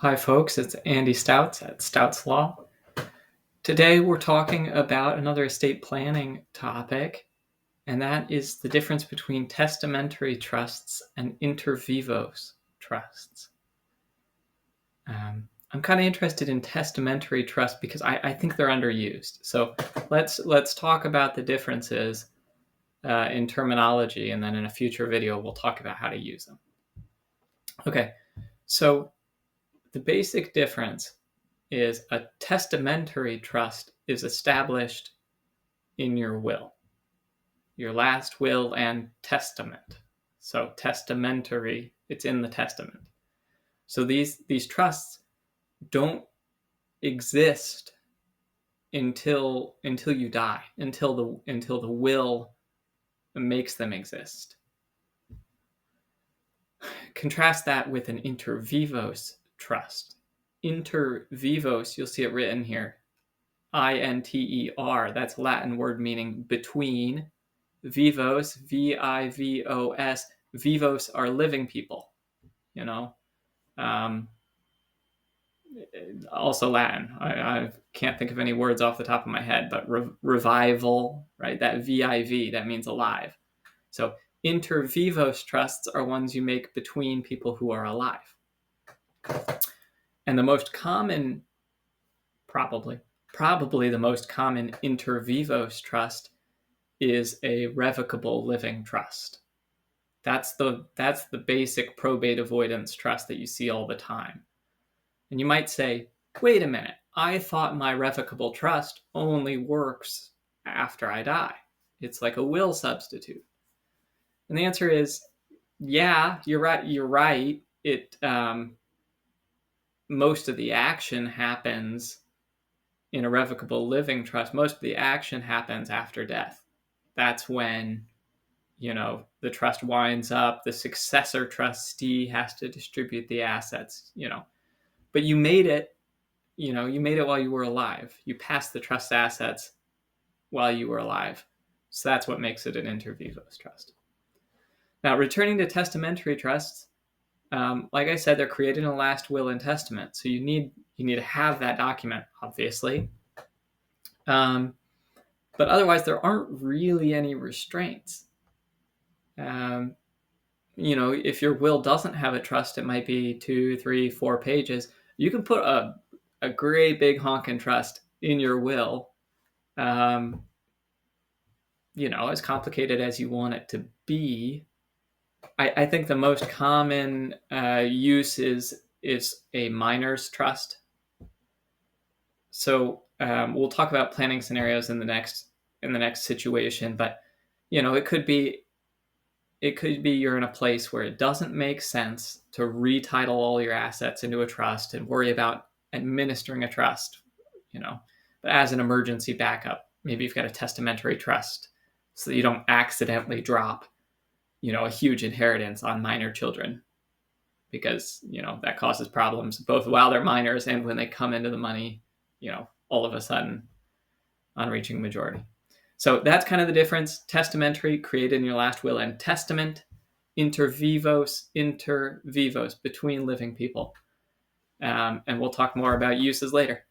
Hi folks, it's Andy Stautz at Stautz Law. Today we're talking about another estate planning topic, and that is the difference between testamentary trusts and inter vivos trusts. I'm kind of interested in testamentary trusts because I think they're underused. So let's talk about the differences in terminology, and then in a future video we'll talk about how to use them. Okay, so the basic difference is a testamentary trust is established in your will, your last will and testament. So testamentary, it's in the testament. So these trusts don't exist until you die, until the will makes them exist. Contrast that with an inter vivos trust. Inter vivos, you'll see it written here, INTER, that's a Latin word meaning between. Vivos, VIVOS, vivos are living people, also Latin. I can't think of any words off the top of my head, but revival, right? That VIV, that means alive. So inter vivos trusts are ones you make between people who are alive. And the most common, probably the most common inter vivos trust is a revocable living trust. That's the basic probate avoidance trust that you see all the time. And you might say, wait a minute, I thought my revocable trust only works after I die. It's like a will substitute. And the answer is, yeah, you're right. It most of the action happens in a revocable living trust. Most of the action happens after death. That's when, the trust winds up, the successor trustee has to distribute the assets, but you made it while you were alive. You passed the trust assets while you were alive. So that's what makes it an inter vivos trust. Now, returning to testamentary trusts, like I said, they're created in a last will and testament. So you need to have that document, obviously. But otherwise, there aren't really any restraints. If your will doesn't have a trust, it might be 2, 3, 4 pages. You can put a great big honkin' trust in your will, as complicated as you want it to be. I think the most common use is a minor's trust. So we'll talk about planning scenarios in the next situation, but it could be you're in a place where it doesn't make sense to retitle all your assets into a trust and worry about administering a trust, but as an emergency backup, maybe you've got a testamentary trust so that you don't accidentally drop, a huge inheritance on minor children, because, that causes problems both while they're minors and when they come into the money, all of a sudden on reaching majority. So that's kind of the difference. Testamentary, created in your last will and testament. Inter vivos, between living people. And we'll talk more about uses later.